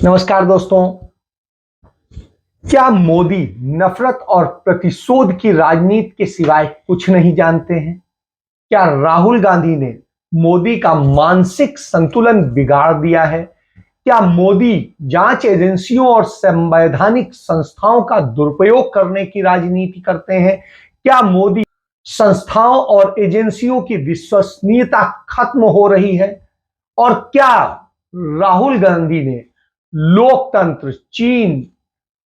नमस्कार दोस्तों। क्या मोदी नफरत और प्रतिशोध की राजनीति के सिवाय कुछ नहीं जानते हैं? क्या राहुल गांधी ने मोदी का मानसिक संतुलन बिगाड़ दिया है? क्या मोदी जांच एजेंसियों और संवैधानिक संस्थाओं का दुरुपयोग करने की राजनीति करते हैं? क्या मोदी संस्थाओं और एजेंसियों की विश्वसनीयता खत्म हो रही है? और क्या राहुल गांधी ने लोकतंत्र, चीन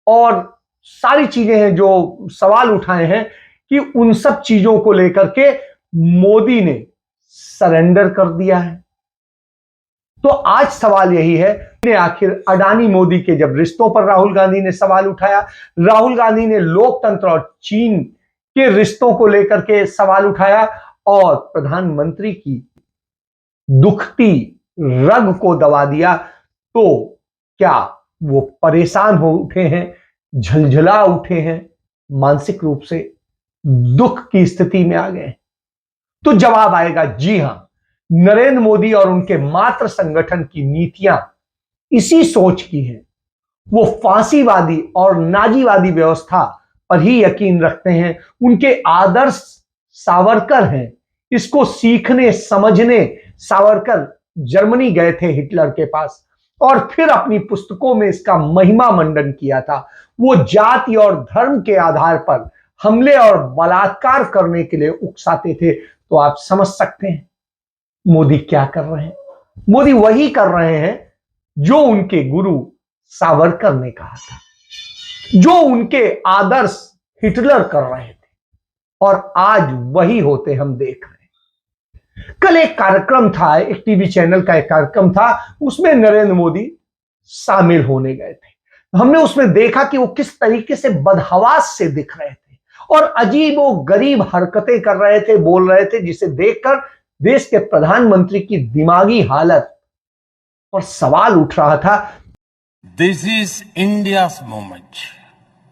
और सारी चीजें हैं जो सवाल उठाए हैं कि उन सब चीजों को लेकर के मोदी ने सरेंडर कर दिया है? तो आज सवाल यही है कि आखिर अडानी मोदी के जब रिश्तों पर राहुल गांधी ने सवाल उठाया, राहुल गांधी ने लोकतंत्र और चीन के रिश्तों को लेकर के सवाल उठाया और प्रधानमंत्री की दुखती रग को दबा दिया, तो क्या वो परेशान हो उठे हैं, झलझला उठे हैं, मानसिक रूप से दुख की स्थिति में आ गए? तो जवाब आएगा जी हां। नरेंद्र मोदी और उनके मात्र संगठन की नीतियां इसी सोच की हैं। वो फांसीवादी और नाजीवादी व्यवस्था पर ही यकीन रखते हैं। उनके आदर्श सावरकर हैं। इसको सीखने समझने सावरकर जर्मनी गए थे हिटलर के पास और फिर अपनी पुस्तकों में इसका महिमा मंडन किया था। वो जाति और धर्म के आधार पर हमले और बलात्कार करने के लिए उकसाते थे। तो आप समझ सकते हैं मोदी क्या कर रहे हैं। मोदी वही कर रहे हैं जो उनके गुरु सावरकर ने कहा था, जो उनके आदर्श हिटलर कर रहे थे, और आज वही होते हम देख रहे हैं। कल एक कार्यक्रम था, एक टीवी चैनल का एक कार्यक्रम था, उसमें नरेंद्र मोदी शामिल होने गए थे। हमने उसमें देखा कि वो किस तरीके से बदहवास से दिख रहे थे और अजीब वो गरीब हरकतें कर रहे थे, बोल रहे थे, जिसे देखकर देश के प्रधानमंत्री की दिमागी हालत और सवाल उठ रहा था, दिस इज इंडियाज मोमेंट,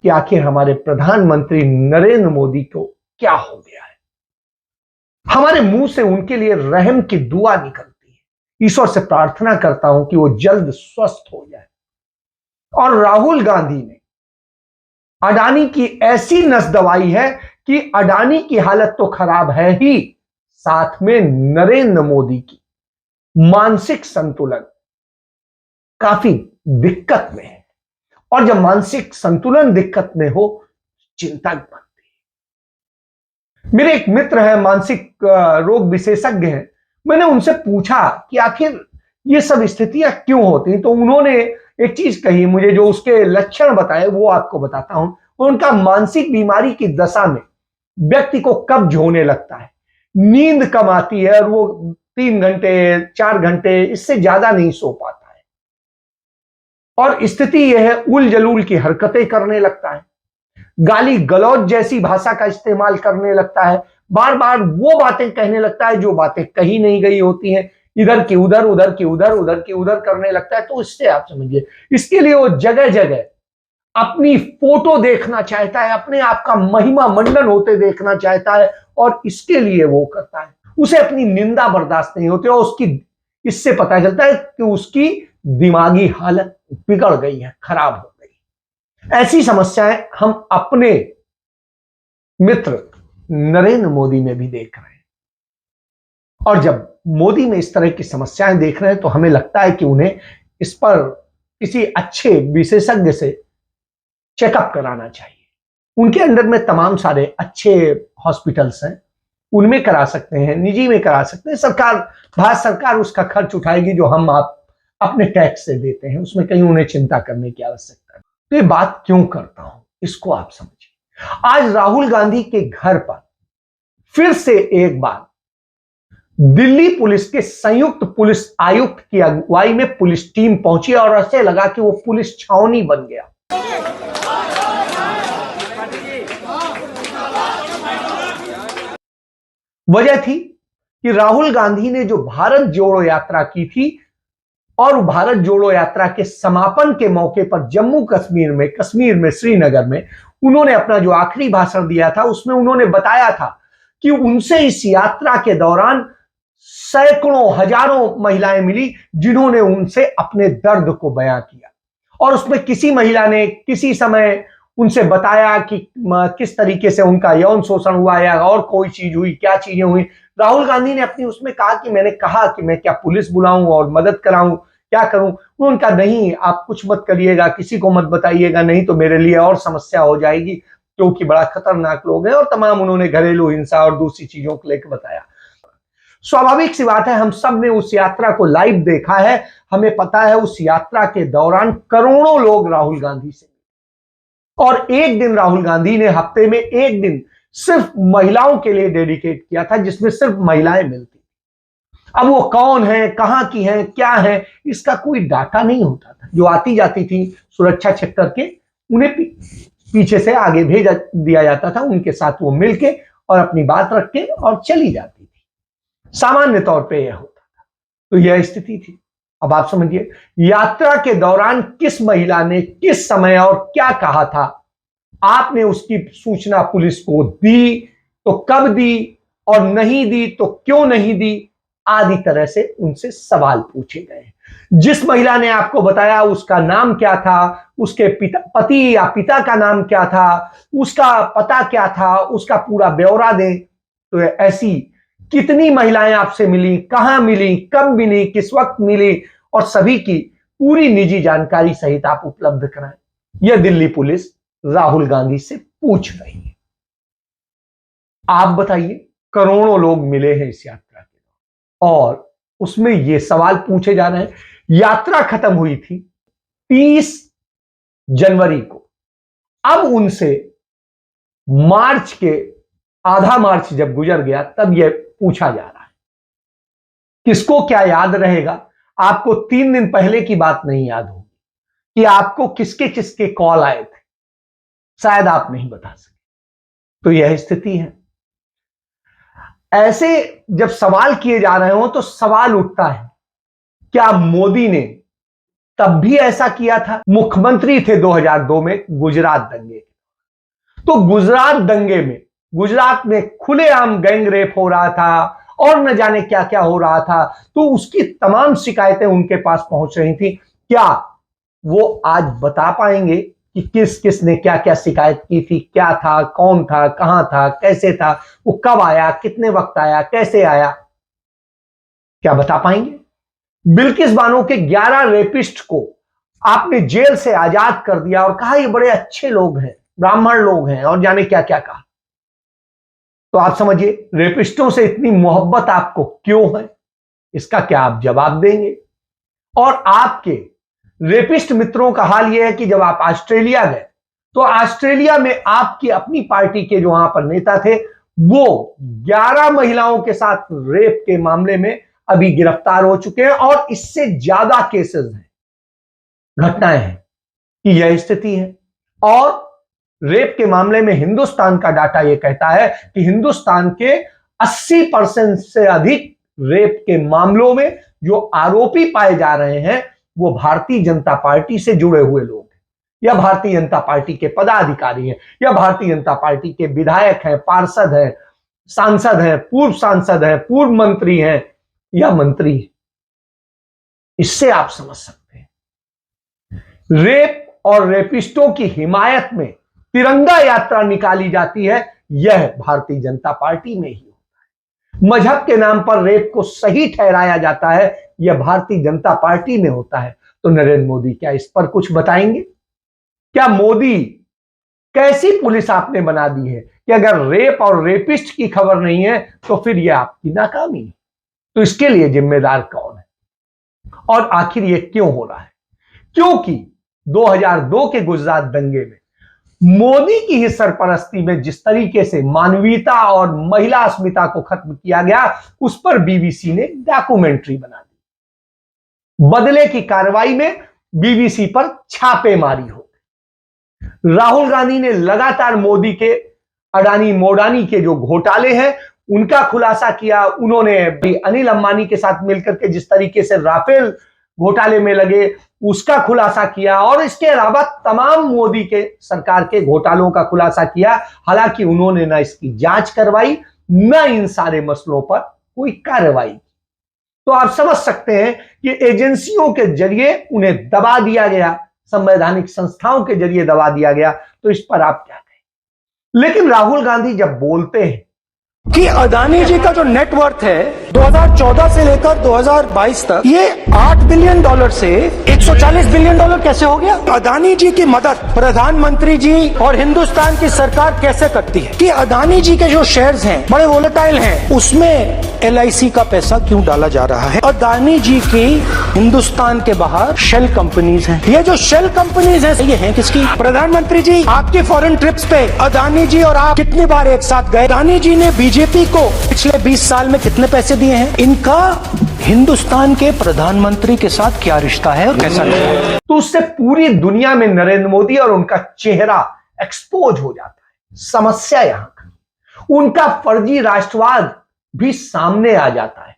कि आखिर हमारे प्रधानमंत्री नरेंद्र मोदी को क्या हो गया है। हमारे मुंह से उनके लिए रहम की दुआ निकलती है। ईश्वर से प्रार्थना करता हूं कि वो जल्द स्वस्थ हो जाए। और राहुल गांधी ने अडानी की ऐसी नस दबाई है कि अडानी की हालत तो खराब है ही, साथ में नरेंद्र मोदी की मानसिक संतुलन काफी दिक्कत में है। और जब मानसिक संतुलन दिक्कत में हो, चिंता बनती है। मेरे एक मित्र हैं, मानसिक रोग विशेषज्ञ हैं। मैंने उनसे पूछा कि आखिर ये सब स्थितियां क्यों होती, तो उन्होंने एक चीज कही मुझे, जो उसके लक्षण बताए वो आपको बताता हूं। उनका मानसिक बीमारी की दशा में व्यक्ति को कब्ज होने लगता है, नींद कम आती है और वो 3 घंटे 4 घंटे इससे ज्यादा नहीं सो पाता है। और स्थिति यह है, उल जलूल की हरकतें करने लगता है, गाली गलौज जैसी भाषा का इस्तेमाल करने लगता है, बार बार वो बातें कहने लगता है जो बातें कही नहीं गई होती हैं, इधर की उधर, उधर की उधर, उधर की उधर करने लगता है। तो इससे आप समझिए, इसके लिए वो जगह जगह अपनी फोटो देखना चाहता है, अपने आप का महिमा मंडन होते देखना चाहता है, और इसके लिए वो करता है। उसे अपनी निंदा बर्दाश्त नहीं होती, और उसकी इससे पता चलता है कि उसकी दिमागी हालत बिगड़ गई है, खराब हो गई। ऐसी समस्याएं हम अपने मित्र नरेंद्र मोदी में भी देख रहे हैं। और जब मोदी में इस तरह की समस्याएं देख रहे हैं, तो हमें लगता है कि उन्हें इस पर किसी अच्छे विशेषज्ञ से चेकअप कराना चाहिए। उनके अंडर में तमाम सारे अच्छे हॉस्पिटल्स हैं, उनमें करा सकते हैं, निजी में करा सकते हैं। भारत सरकार उसका खर्च उठाएगी जो हम आप अपने टैक्स से देते हैं, उसमें कहीं उन्हें चिंता करने की आवश्यकता नहीं। तो ये बात क्यों करता हूं, इसको आप समझिए। आज राहुल गांधी के घर पर फिर से एक बार दिल्ली पुलिस के संयुक्त पुलिस आयुक्त की अगुवाई में पुलिस टीम पहुंची और ऐसे लगा कि वो पुलिस छावनी बन गया। वजह थी कि राहुल गांधी ने जो भारत जोड़ो यात्रा की थी, और भारत जोड़ो यात्रा के समापन के मौके पर जम्मू कश्मीर में श्रीनगर में उन्होंने अपना जो आखिरी भाषण दिया था, उसमें उन्होंने बताया था कि उनसे इस यात्रा के दौरान सैकड़ों हजारों महिलाएं मिली, जिन्होंने उनसे अपने दर्द को बयां किया। और उसमें किसी महिला ने किसी समय उनसे बताया कि किस तरीके से उनका यौन शोषण हुआ या और कोई चीज हुई, क्या चीजें हुई, राहुल गांधी ने अपनी उसमें कहा कि मैंने कहा कि मैं क्या पुलिस बुलाऊं और मदद कराऊं, क्या करूं। उनका नहीं, आप कुछ मत करिएगा, किसी को मत बताइएगा, नहीं तो मेरे लिए और समस्या हो जाएगी, क्योंकि बड़ा खतरनाक लोग हैं। और तमाम उन्होंने घरेलू हिंसा और दूसरी चीजों को लेकर बताया। स्वाभाविक सी बात है, हम सब ने उस यात्रा को लाइव देखा है, हमें पता है उस यात्रा के दौरान करोड़ों लोग राहुल गांधी से, और एक दिन राहुल गांधी ने हफ्ते में एक दिन सिर्फ महिलाओं के लिए डेडिकेट किया था, जिसमें सिर्फ महिलाएं मिलती। अब वो कौन है, कहां की हैं, क्या है, इसका कोई डाटा नहीं होता था। जो आती जाती थी सुरक्षा चेक करके उन्हें पीछे से आगे भेज दिया जाता था, उनके साथ वो मिलके और अपनी बात रख के और चली जाती थी। सामान्य तौर पे यह होता था। तो यह स्थिति थी। अब आप समझिए यात्रा के दौरान किस महिला ने किस समय और क्या कहा था। आपने उसकी सूचना पुलिस को दी तो कब दी, और नहीं दी तो क्यों नहीं दी, आदि तरह से उनसे सवाल पूछे गए। जिस महिला ने आपको बताया उसका नाम क्या था, उसके पति या पिता का नाम क्या था, उसका पता क्या था, उसका पूरा ब्यौरा दें। तो ऐसी कितनी महिलाएं आपसे मिली, कहां मिली, कब मिली, किस वक्त मिली, और सभी की पूरी निजी जानकारी सहित आप उपलब्ध कराएं। यह दिल्ली पुलिस राहुल गांधी से पूछ रही है। आप बताइए, करोड़ों लोग मिले हैं इस यात्रा के, और उसमें यह सवाल पूछे जा रहे हैं। यात्रा खत्म हुई थी 30 जनवरी को। अब उनसे मार्च के आधा मार्च जब गुजर गया तब यह पूछा जा रहा है। किसको क्या याद रहेगा? आपको 3 दिन पहले की बात नहीं याद होगी कि आपको किसके किसके कॉल आए थे, शायद आप नहीं बता सके। तो यह स्थिति है। ऐसे जब सवाल किए जा रहे हो तो सवाल उठता है, क्या मोदी ने तब भी ऐसा किया था? मुख्यमंत्री थे 2002 में गुजरात दंगे। तो गुजरात दंगे में गुजरात में खुलेआम गैंग रेप हो रहा था और न जाने क्या क्या हो रहा था, तो उसकी तमाम शिकायतें उनके पास पहुंच रही थी। क्या वो आज बता पाएंगे कि किस किस ने क्या क्या शिकायत की थी, क्या था, कौन था, कहां था, कैसे था, वो कब आया, कितने वक्त आया, कैसे आया? क्या बता पाएंगे? बिल्किस बानो के 11 रेपिस्ट को आपने जेल से आजाद कर दिया और कहा ये बड़े अच्छे लोग हैं, ब्राह्मण लोग हैं, और जाने क्या क्या कहा। तो आप समझिए रेपिस्टों से इतनी मोहब्बत आपको क्यों है, इसका क्या आप जवाब देंगे? और आपके रेपिस्ट मित्रों का हाल यह है कि जब आप ऑस्ट्रेलिया गए तो ऑस्ट्रेलिया में आपकी अपनी पार्टी के जो वहां पर नेता थे वो 11 महिलाओं के साथ रेप के मामले में अभी गिरफ्तार हो चुके हैं, और इससे ज्यादा केसेस हैं, घटनाएं हैं कि यह स्थिति है। और रेप के मामले में हिंदुस्तान का डाटा यह कहता है कि हिंदुस्तान के 80% से अधिक रेप के मामलों में जो आरोपी पाए जा रहे हैं वो भारतीय जनता पार्टी से जुड़े हुए लोग हैं, या भारतीय जनता पार्टी के पदाधिकारी हैं, या भारतीय जनता पार्टी के विधायक हैं, पार्षद हैं, सांसद हैं, पूर्व सांसद हैं, पूर्व मंत्री हैं, या मंत्री हैं। इससे आप समझ सकते हैं रेप और रेपिस्टों की हिमायत में तिरंगा यात्रा निकाली जाती है, यह भारतीय जनता पार्टी में ही होता है। मजहब के नाम पर रेप को सही ठहराया जाता है, यह भारतीय जनता पार्टी में होता है। तो नरेंद्र मोदी क्या इस पर कुछ बताएंगे? क्या मोदी कैसी पुलिस आपने बना दी है कि अगर रेप और रेपिस्ट की खबर नहीं है तो फिर यह आपकी नाकामी है? तो इसके लिए जिम्मेदार कौन है, और आखिर यह क्यों हो रहा है? क्योंकि 2002 के गुजरात दंगे में मोदी की ही सरपरस्ती में जिस तरीके से मानवीयता और महिला अस्मिता को खत्म किया गया, उस पर बीबीसी ने डॉक्यूमेंट्री बना दी। बदले की कार्रवाई में बीबीसी पर छापेमारी हो गई। राहुल गांधी ने लगातार मोदी के अडानी मोडानी के जो घोटाले हैं उनका खुलासा किया। उन्होंने भी अनिल अंबानी के साथ मिलकर के जिस तरीके से राफेल घोटाले में लगे उसका खुलासा किया, और इसके अलावा तमाम मोदी के सरकार के घोटालों का खुलासा किया। हालांकि उन्होंने ना इसकी जांच करवाई, न इन सारे मसलों पर कोई कार्रवाई। तो आप समझ सकते हैं कि एजेंसियों के जरिए उन्हें दबा दिया गया, संवैधानिक संस्थाओं के जरिए दबा दिया गया, तो इस पर आप क्या कहें? लेकिन राहुल गांधी जब बोलते हैं कि अदानी जी का जो नेटवर्थ है 2014 से लेकर 2022 तक ये $8 बिलियन से $140 बिलियन कैसे हो गया? अदानी जी की मदद प्रधानमंत्री जी और हिंदुस्तान की सरकार कैसे करती है? कि अदानी जी के जो शेयर्स हैं बड़े वोलेटाइल हैं, उसमें LIC का पैसा क्यों डाला जा रहा है? अदानी जी की हिंदुस्तान के बाहर शेल कंपनीज हैं। ये जो शेल कंपनीज हैं ये हैं किसकी? प्रधानमंत्री जी आपके फॉरेन ट्रिप्स पे अदानी जी और आप कितनी बार एक साथ गए? अदानी जी ने बीजेपी को पिछले 20 साल में कितने पैसे दिए हैं? इनका हिंदुस्तान के प्रधानमंत्री के साथ क्या रिश्ता है और कैसा रिश्ता है? तो उससे पूरी दुनिया में नरेंद्र मोदी और उनका चेहरा एक्सपोज हो जाता है। समस्या यहां उनका फर्जी राष्ट्रवाद भी सामने आ जाता है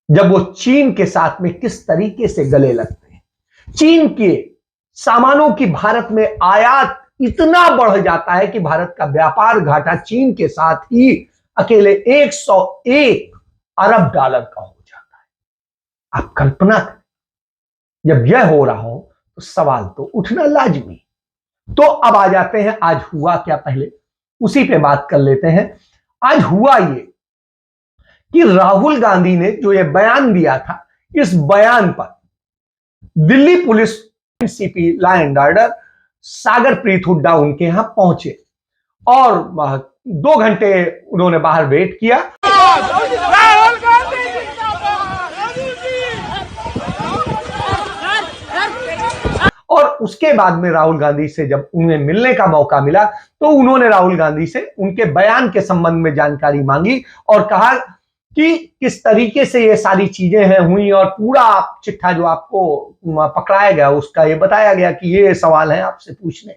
जब वो चीन के साथ में किस तरीके से गले लगते हैं। चीन के सामानों की भारत में आयात इतना बढ़ जाता है कि भारत का व्यापार घाटा चीन के साथ ही अकेले 101 अरब डॉलर का हो जाता है। आप कल्पना करें, जब यह हो रहा हो तो सवाल तो उठना लाजमी। तो अब आ जाते हैं आज हुआ क्या, पहले उसी पे बात कर लेते हैं। आज हुआ ये कि राहुल गांधी ने जो ये बयान दिया था, इस बयान पर Delhi police CP law and order Sagar Preet Hooda उनके यहां पहुंचे और 2 घंटे उन्होंने बाहर वेट किया। और उसके बाद में राहुल गांधी से जब उन्हें मिलने का मौका मिला तो उन्होंने राहुल गांधी से उनके बयान के संबंध में जानकारी मांगी और कहा कि किस तरीके से ये सारी चीजें हैं हुई और पूरा चिट्ठा जो आपको पकड़ाया गया उसका ये बताया गया कि ये सवाल है आपसे पूछने।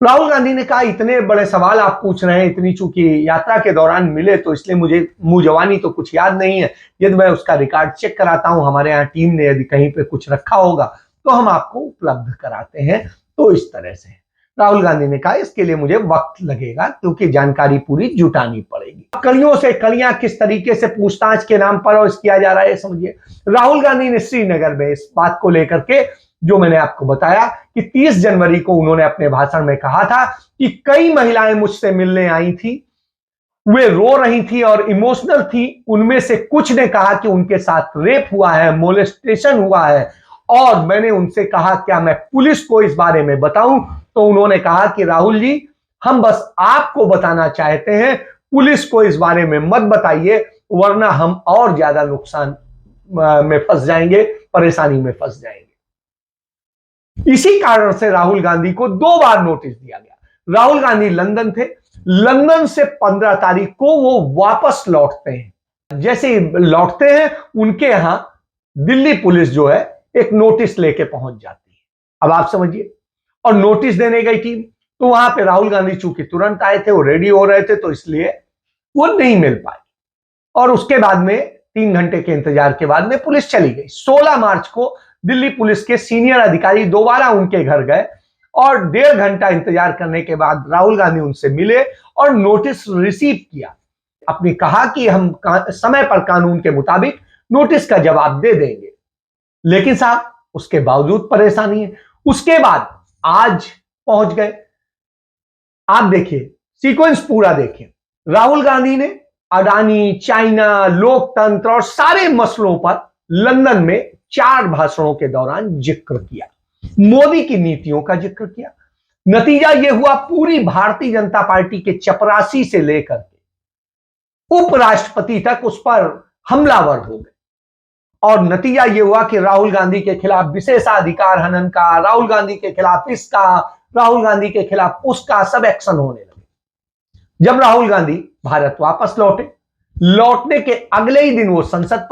राहुल गांधी ने कहा इतने बड़े सवाल आप पूछ रहे हैं, इतनी चूंकि यात्रा के दौरान मिले तो इसलिए मुझे मुंह जवानी तो कुछ याद नहीं है। यदि मैं उसका रिकॉर्ड चेक कराता हूं, हमारे यहाँ टीम ने यदि कहीं पे कुछ रखा होगा तो हम आपको उपलब्ध कराते हैं। तो इस तरह से राहुल गांधी ने कहा इसके लिए मुझे वक्त लगेगा क्योंकि जानकारी पूरी जुटानी पड़ेगी। कड़ियों से कड़ियां किस तरीके से पूछताछ के नाम पर और किया जा रहा है समझिए। राहुल गांधी ने श्रीनगर में इस बात को लेकर के जो मैंने आपको बताया कि 30 जनवरी को उन्होंने अपने भाषण में कहा था कि कई महिलाएं मुझसे मिलने आई थी, वे रो रही थी और इमोशनल थी। उनमें से कुछ ने कहा कि उनके साथ रेप हुआ है, मोलेस्टेशन हुआ है और मैंने उनसे कहा क्या मैं पुलिस को इस बारे में बताऊं? तो उन्होंने कहा कि राहुल जी हम बस आपको बताना चाहते हैं, पुलिस को इस बारे में मत बताइए वरना हम और ज्यादा नुकसान में फंस जाएंगे, परेशानी में फंस जाएंगे। इसी कारण से राहुल गांधी को 2 बार नोटिस दिया गया। राहुल गांधी लंदन थे, लंदन से 15 तारीख को वो वापस लौटते हैं। जैसे ही लौटते हैं उनके यहां दिल्ली पुलिस जो है एक नोटिस लेके पहुंच जाती है। अब आप समझिए, और नोटिस देने गई टीम तो वहां पे राहुल गांधी चूंकि तुरंत आए थे, वो रेडी हो रहे थे तो इसलिए वो नहीं मिल पाए और उसके बाद में 3 घंटे के इंतजार के बाद में पुलिस चली गई। 16 मार्च को दिल्ली पुलिस के सीनियर अधिकारी दोबारा उनके घर गए और 1.5 घंटा इंतजार करने के बाद राहुल गांधी उनसे मिले और नोटिस रिसीव किया। अपने कहा कि हम समय पर कानून के मुताबिक नोटिस का जवाब दे देंगे, लेकिन साहब उसके बावजूद परेशानी है। उसके बाद आज पहुंच गए। आप देखिए सीक्वेंस पूरा देखिए। राहुल गांधी ने अडानी, चाइना, लोकतंत्र और सारे मसलों पर लंदन में 4 भाषणों के दौरान जिक्र किया, मोदी की नीतियों का जिक्र किया। नतीजा यह हुआ पूरी भारतीय जनता पार्टी के चपरासी से लेकर के उपराष्ट्रपति तक उस पर हमलावर हो गए और नतीजा यह हुआ कि राहुल गांधी के खिलाफ विशेषाधिकार हनन का, राहुल गांधी के खिलाफ इसका, राहुल गांधी के खिलाफ उसका सब एक्शन होने लगे। जब राहुल गांधी भारत वापस लौटने के अगले ही दिन वो संसद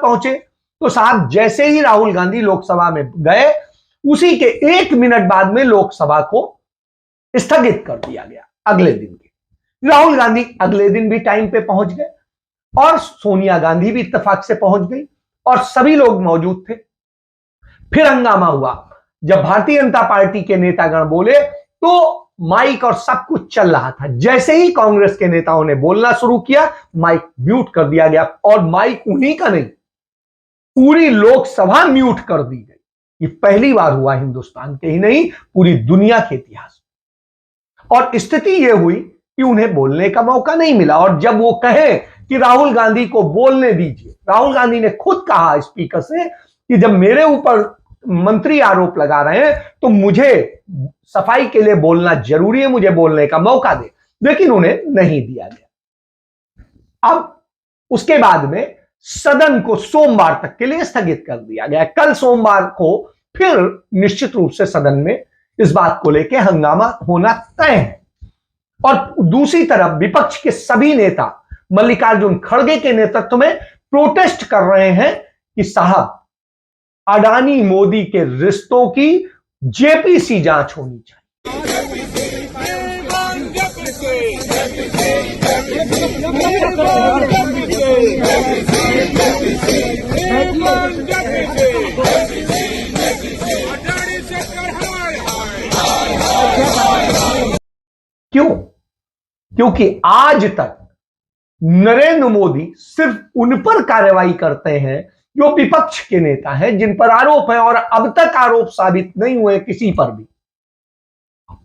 पहुंचे तो साहब जैसे ही राहुल गांधी लोकसभा में गए उसी के 1 मिनट बाद में लोकसभा को स्थगित कर दिया गया अगले दिन के। राहुल गांधी अगले दिन भी टाइम पे पहुंच गए और सोनिया गांधी भी इत्तेफाक से पहुंच गई और सभी लोग मौजूद थे। फिर हंगामा हुआ जब भारतीय जनता पार्टी के नेतागण बोले तो माइक और सब कुछ चल रहा था। जैसे ही कांग्रेस के नेताओं ने बोलना शुरू किया माइक म्यूट कर दिया गया और माइक उन्हीं का नहीं, पूरी लोकसभा म्यूट कर दी गई। ये पहली बार हुआ हिंदुस्तान के ही नहीं, पूरी दुनिया के इतिहास में। और स्थिति यह हुई कि उन्हें बोलने का मौका नहीं मिला। और जब वो कहे कि राहुल गांधी को बोलने दीजिए, राहुल गांधी ने खुद कहा स्पीकर से कि जब मेरे ऊपर मंत्री आरोप लगा रहे हैं तो मुझे सफाई के लिए बोलना जरूरी है, मुझे बोलने का मौका दे, लेकिन उन्हें नहीं दिया गया। अब उसके बाद में सदन को सोमवार तक के लिए स्थगित कर दिया गया। कल सोमवार को फिर निश्चित रूप से सदन में इस बात को लेकर हंगामा होना तय है। और दूसरी तरफ विपक्ष के सभी नेता मल्लिकार्जुन खड़गे के नेतृत्व में प्रोटेस्ट कर रहे हैं कि साहब, अडानी मोदी के रिश्तों की जेपीसी जांच होनी चाहिए। क्यों? क्योंकि आज तक नरेंद्र मोदी सिर्फ उन पर कार्रवाई करते हैं जो विपक्ष के नेता हैं, जिन पर आरोप है, और अब तक आरोप साबित नहीं हुए किसी पर भी।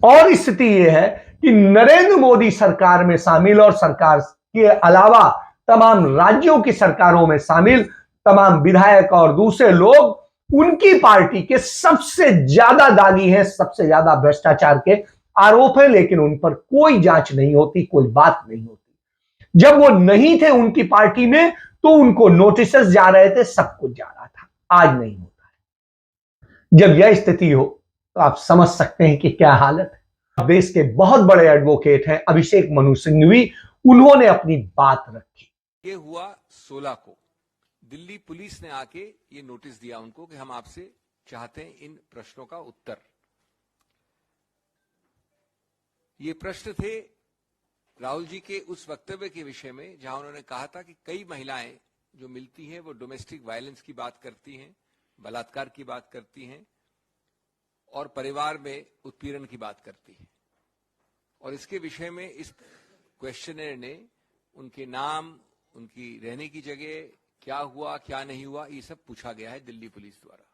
और स्थिति यह है कि नरेंद्र मोदी सरकार में शामिल और सरकार के अलावा तमाम राज्यों की सरकारों में शामिल तमाम विधायक और दूसरे लोग उनकी पार्टी के सबसे ज्यादा दागी हैं, सबसे ज्यादा भ्रष्टाचार के आरोप है, लेकिन उन पर कोई जांच नहीं होती, कोई बात नहीं होती। जब वो नहीं थे उनकी पार्टी में तो उनको नोटिस जा रहे थे, सब कुछ जा रहा था। आज नहीं होता है। जब यह स्थिति हो तो आप समझ सकते हैं कि क्या हालत है। देश के बहुत बड़े एडवोकेट हैं अभिषेक मनु सिंघवी, उन्होंने अपनी बात रखी। ये हुआ 16 को दिल्ली पुलिस ने आके ये नोटिस दिया उनको कि हम आपसे चाहते हैं इन प्रश्नों का उत्तर। ये प्रश्न थे राहुल जी के उस वक्तव्य के विषय में जहां उन्होंने कहा था कि कई महिलाएं जो मिलती हैं वो डोमेस्टिक वायलेंस की बात करती हैं, बलात्कार की बात करती हैं और परिवार में उत्पीड़न की बात करती हैं। और इसके विषय में इस क्वेश्चनर ने उनके नाम, उनकी रहने की जगह, क्या हुआ क्या नहीं हुआ, ये सब पूछा गया है दिल्ली पुलिस द्वारा।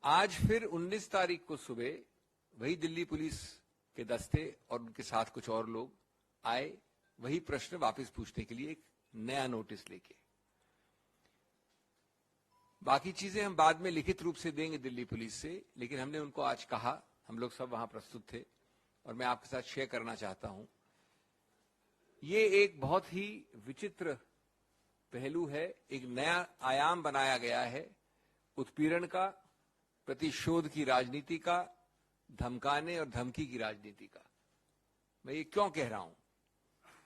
आज फिर 19 तारीख को सुबह वही दिल्ली पुलिस के दस्ते और उनके साथ कुछ और लोग आए वही प्रश्न वापस पूछने के लिए, एक नया नोटिस लेके। बाकी चीजें हम बाद में लिखित रूप से देंगे दिल्ली पुलिस से, लेकिन हमने उनको आज कहा, हम लोग सब वहां प्रस्तुत थे और मैं आपके साथ शेयर करना चाहता हूं। ये एक बहुत ही विचित्र पहलू है, एक नया आयाम बनाया गया है उत्पीड़न का, प्रतिशोध की राजनीति का, धमकाने और धमकी की राजनीति का। मैं ये क्यों कह रहा हूं?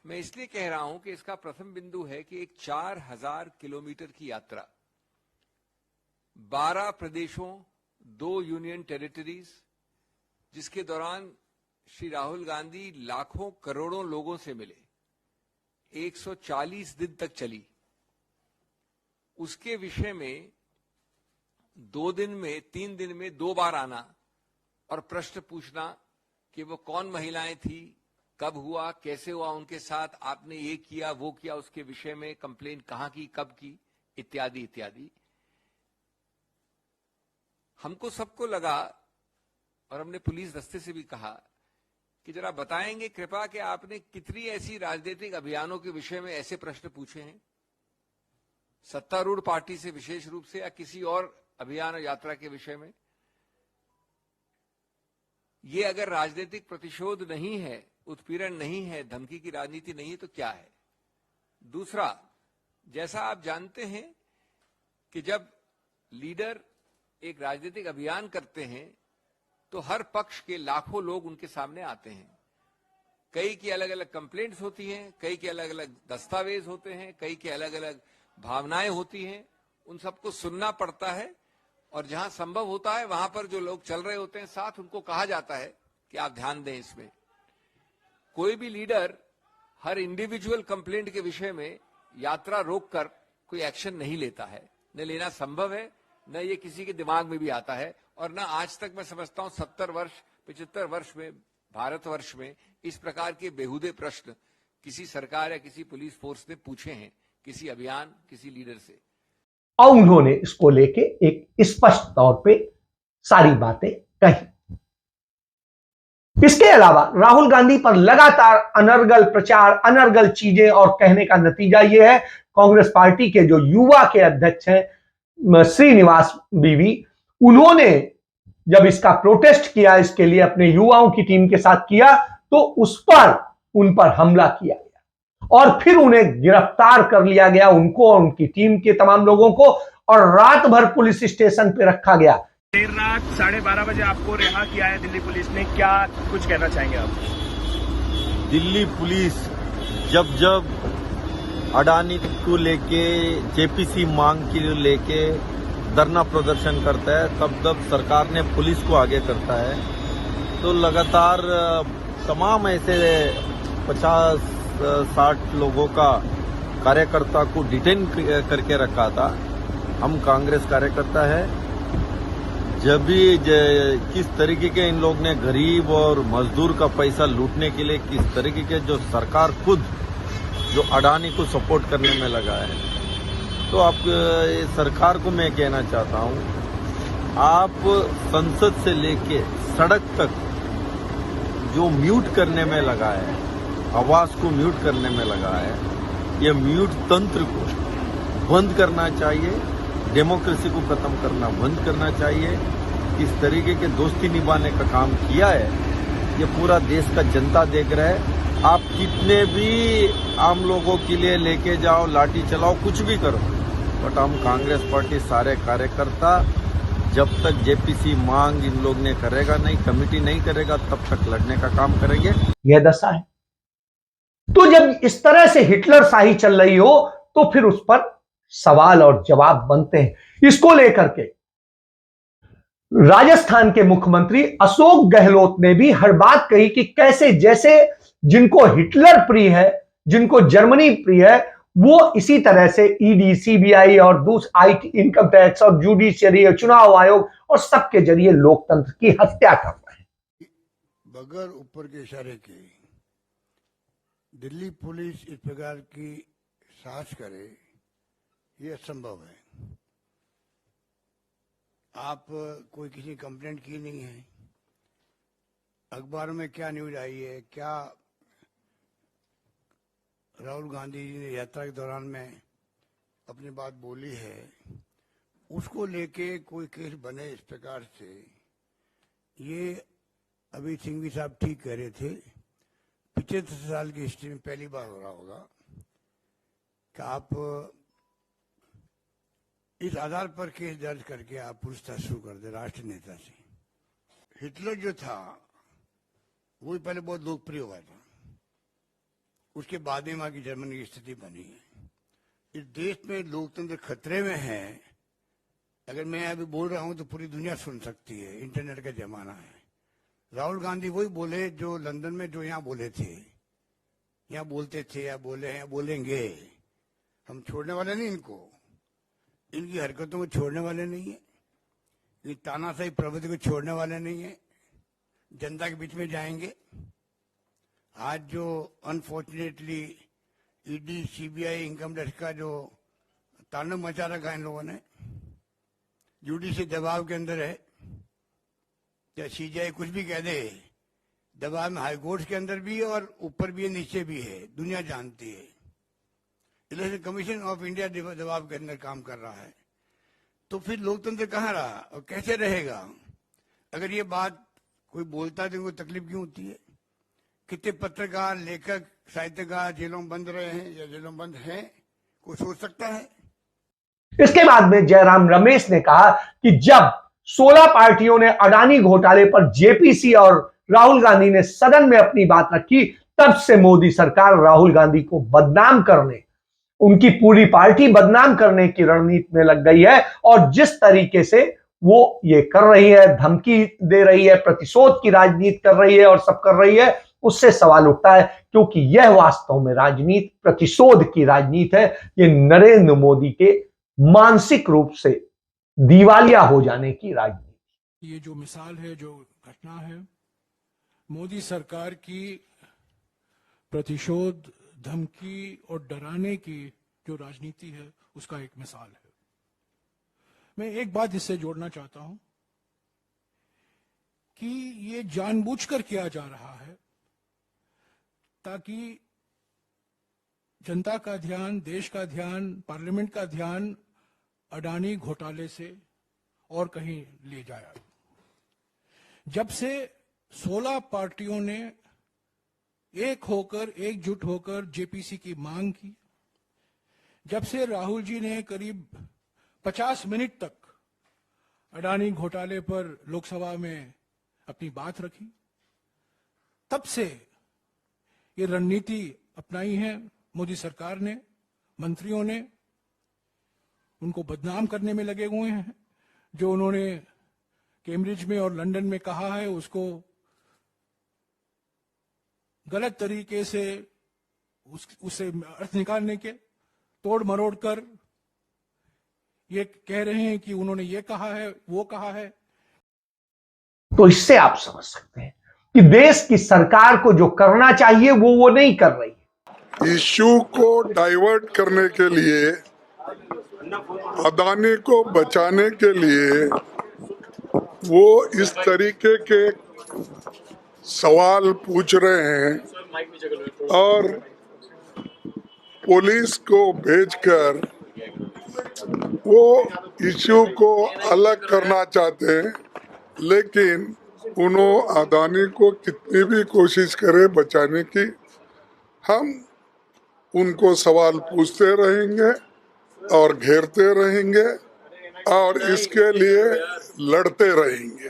मैं इसलिए कह रहा हूं कि इसका प्रथम बिंदु है कि एक 4000 किलोमीटर की यात्रा, 12 प्रदेशों, 2 यूनियन टेरिटरीज, जिसके दौरान श्री राहुल गांधी लाखों करोड़ों लोगों से मिले, 140 दिन तक चली, उसके विषय में 2 दिन में, 3 दिन में 2 बार आना और प्रश्न पूछना कि वो कौन महिलाएं थी, कब हुआ, कैसे हुआ उनके साथ, आपने ये किया वो किया, उसके विषय में कंप्लेन कहां की, कब की, इत्यादि इत्यादि। हमको सबको लगा और हमने पुलिस दस्ते से भी कहा कि जरा बताएंगे कृपा कि आपने कितनी ऐसी राजनीतिक अभियानों के विषय में ऐसे प्रश्न पूछे हैं, सत्तारूढ़ पार्टी से विशेष रूप से या किसी और अभियान और यात्रा के विषय में। ये अगर राजनीतिक प्रतिशोध नहीं है, उत्पीड़न नहीं है, धमकी की राजनीति नहीं है तो क्या है? दूसरा, जैसा आप जानते हैं कि जब लीडर एक राजनीतिक अभियान करते हैं तो हर पक्ष के लाखों लोग उनके सामने आते हैं। कई की अलग अलग कंप्लेंट्स होती हैं, कई के अलग अलग दस्तावेज होते हैं, कई के अलग अलग भावनाएं होती हैं, उन सबको सुनना पड़ता है। और जहां संभव होता है वहां पर जो लोग चल रहे होते हैं साथ, उनको कहा जाता है कि आप ध्यान दें इसमें। कोई भी लीडर हर इंडिविजुअल कंप्लेंट के विषय में यात्रा रोककर कोई एक्शन नहीं लेता है, न लेना संभव है, न ये किसी के दिमाग में भी आता है। और न आज तक मैं समझता हूं 70 वर्ष 75 वर्ष में भारतवर्ष में इस प्रकार के बेहुदे प्रश्न किसी सरकार या किसी पुलिस फोर्स ने पूछे हैं किसी अभियान, किसी लीडर से। और उन्होंने इसको लेके एक स्पष्ट तौर पे सारी बातें कही। इसके अलावा राहुल गांधी पर लगातार अनर्गल प्रचार, अनर्गल चीजें और कहने का नतीजा यह है, कांग्रेस पार्टी के जो युवा के अध्यक्ष हैं श्रीनिवास बीवी, उन्होंने जब इसका प्रोटेस्ट किया, इसके लिए अपने युवाओं की टीम के साथ किया, तो उन पर हमला किया गया और फिर उन्हें गिरफ्तार कर लिया गया, उनको और उनकी टीम के तमाम लोगों को, और रात भर पुलिस स्टेशन पे रखा गया। देर रात 12:30 बजे आपको रिहा किया है दिल्ली पुलिस ने, क्या कुछ कहना चाहेंगे आप? दिल्ली पुलिस जब अडानी को लेके, जेपीसी मांग को लेके धरना प्रदर्शन करता है, तब सरकार ने पुलिस को आगे करता है। तो लगातार तमाम ऐसे 50-60 लोगों का कार्यकर्ता को डिटेन करके रखा था। हम कांग्रेस कार्यकर्ता है, जब भी किस तरीके के इन लोग ने गरीब और मजदूर का पैसा लूटने के लिए किस तरीके के जो सरकार खुद जो अडानी को सपोर्ट करने में लगा है, तो आप सरकार को मैं कहना चाहता हूं, आप संसद से लेके सड़क तक जो म्यूट करने में लगा है, आवाज को म्यूट करने में लगा है, ये म्यूट तंत्र को बंद करना चाहिए, डेमोक्रेसी को खत्म करना बंद करना चाहिए। इस तरीके के दोस्ती निभाने का काम किया है, ये पूरा देश का जनता देख रहा है। आप कितने भी आम लोगों के लिए लेके जाओ, लाठी चलाओ, कुछ भी करो, बट हम कांग्रेस पार्टी सारे कार्यकर्ता जब तक जेपीसी मांग इन लोग ने करेगा नहीं, कमेटी नहीं करेगा, तब तक लड़ने का काम करेंगे। यह दशा है। तो जब इस तरह से हिटलर शाही चल रही हो, तो फिर उस पर सवाल और जवाब बनते हैं। इसको लेकर के राजस्थान के मुख्यमंत्री अशोक गहलोत ने भी हर बात कही कि कैसे जैसे जिनको हिटलर प्रिय है, जिनको जर्मनी प्रिय है, वो इसी तरह से ईडी, सीबीआई और दूसरे इनकम टैक्स और जुडिशियरी और चुनाव आयोग और सबके जरिए लोकतंत्र की हत्या कर रहे हैं। बगैर ऊपर के इशारे के दिल्ली पुलिस इस प्रकार की साहस करे, ये असंभव है। आप कोई किसी कंप्लेंट की नहीं है, अखबारों में क्या न्यूज आई है, क्या राहुल गांधी जी ने यात्रा के दौरान में अपनी बात बोली है, उसको लेके कोई केस बने इस प्रकार से, ये अभी सिंघवी साहब ठीक कह रहे थे, 75 साल की हिस्ट्री में पहली बार हो रहा होगा कि आप इस आधार पर केस दर्ज करके आप पूछताछ शुरू कर दे राष्ट्र नेता से। हिटलर जो था वो पहले बहुत लोकप्रिय हुआ था, उसके बाद में वहां की जर्मनी की स्थिति बनी है। इस देश में लोकतंत्र खतरे में है। अगर मैं अभी बोल रहा हूं तो पूरी दुनिया सुन सकती है, इंटरनेट का जमाना है। राहुल गांधी वही बोले जो लंदन में जो यहाँ बोले थे, यहाँ बोलते थे या बोले हैं, बोलेंगे। हम छोड़ने वाले नहीं इनको, इनकी हरकतों को छोड़ने वाले नहीं है, ये तानाशाही प्रवृत्ति को छोड़ने वाले नहीं है, जनता के बीच में जाएंगे। आज जो unfortunately ED, CBI, income tax का जो तांडव मचा रखा इन लोगों ने, जुडिशरी दबाव के अंदर है, या सीबीआई कुछ भी कह दे, दबाव में हाईकोर्ट के अंदर भी है और ऊपर भी है, नीचे भी है, दुनिया जानती है। इलेक्शन कमीशन ऑफ इंडिया दबाव के अंदर काम कर रहा है। तो फिर लोकतंत्र कहाँ रहा और कैसे रहेगा? अगर ये बात कोई बोलता है तो उनको तकलीफ क्यों होती है? कितने पत्रकार, लेखक, साहित्यकार जेलों में बंद रहे हैं या जेलों में बंद हैं, कोई सोच सकता है? इसके बाद में जयराम रमेश ने कहा कि जब 16 पार्टियों ने अडानी घोटाले पर जेपीसी और राहुल गांधी ने सदन में अपनी बात रखी, तब से मोदी सरकार राहुल गांधी को बदनाम करने, उनकी पूरी पार्टी बदनाम करने की रणनीति में लग गई है। और जिस तरीके से वो ये कर रही है, धमकी दे रही है, प्रतिशोध की राजनीति कर रही है और सब कर रही है, उससे सवाल उठता है, क्योंकि यह वास्तव में राजनीति प्रतिशोध की राजनीति है। ये नरेंद्र मोदी के मानसिक रूप से दिवालिया हो जाने की राजनीति। ये जो मिसाल है, जो घटना है, मोदी सरकार की प्रतिशोध, धमकी और डराने की जो राजनीति है, उसका एक मिसाल है। मैं एक बात इससे जोड़ना चाहता हूं कि ये जानबूझकर किया जा रहा है ताकि जनता का ध्यान, देश का ध्यान, पार्लियामेंट का ध्यान अडानी घोटाले से और कहीं ले जाया। जब से 16 पार्टियों ने एकजुट होकर जेपीसी की मांग की, जब से राहुल जी ने करीब 50 मिनट तक अडानी घोटाले पर लोकसभा में अपनी बात रखी, तब से ये रणनीति अपनाई है मोदी सरकार ने, मंत्रियों ने। उनको बदनाम करने में लगे हुए हैं। जो उन्होंने कैम्ब्रिज में और लंदन में कहा है उसको गलत तरीके से उससे अर्थ निकालने के तोड़ मरोड़ कर ये कह रहे हैं कि उन्होंने ये कहा है, वो कहा है। तो इससे आप समझ सकते हैं कि देश की सरकार को जो करना चाहिए वो नहीं कर रही है। इश्यू को डाइवर्ट करने के लिए, अदानी को बचाने के लिए वो इस तरीके के सवाल पूछ रहे हैं और पुलिस को भेजकर वो इश्यू को अलग करना चाहते हैं। लेकिन उन्होंने अदानी को कितनी भी कोशिश करे बचाने की, हम उनको सवाल पूछते रहेंगे और घेरते रहेंगे और इसके लिए लड़ते रहेंगे।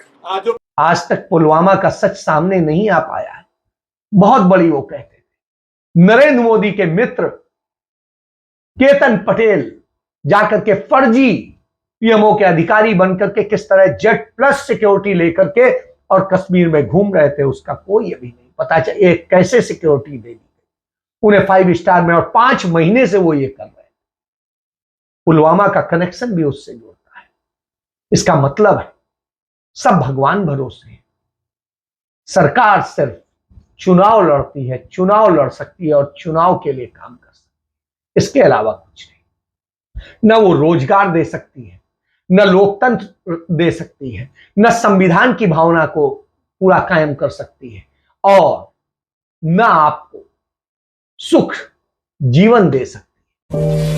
आज तक पुलवामा का सच सामने नहीं आ पाया है। बहुत बड़ी वो कहते थे। नरेंद्र मोदी के मित्र केतन पटेल जाकर के फर्जी पीएमओ के अधिकारी बनकर के किस तरह जेट प्लस सिक्योरिटी लेकर के और कश्मीर में घूम रहे थे, उसका कोई अभी नहीं पता चला एक कैसे सिक्योरिटी दे दी उन्हें 5 स्टार में, और 5 महीने से वो ये कर रहे हैं। पुलवामा का कनेक्शन भी उससे जुड़ता है। इसका मतलब है सब भगवान भरोसे है। सरकार सिर्फ चुनाव लड़ती है, चुनाव लड़ सकती है और चुनाव के लिए काम कर सकती है, इसके अलावा कुछ नहीं। न वो रोजगार दे सकती है, न लोकतंत्र दे सकती है, न संविधान की भावना को पूरा कायम कर सकती है, और न आपको सुख जीवन दे सकती है।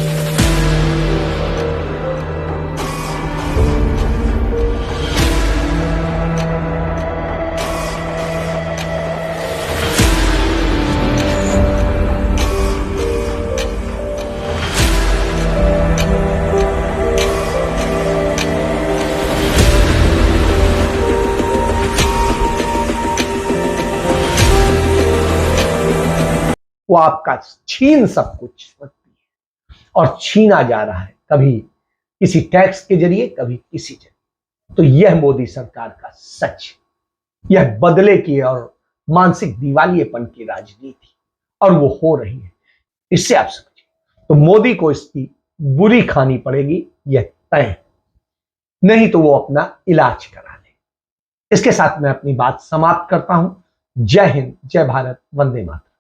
वो आपका छीन सब कुछ सकती है और छीना जा रहा है, कभी किसी टैक्स के जरिए, कभी किसी जरिए। तो यह मोदी सरकार का सच, यह बदले की और मानसिक दिवालियेपन की राजनीति, और वो हो रही है। इससे आप समझिए तो मोदी को इसकी बुरी खानी पड़ेगी, यह तय है। नहीं तो वो अपना इलाज करा ले। इसके साथ मैं अपनी बात समाप्त करता हूं। जय हिंद, जय भारत, वंदे मातरम।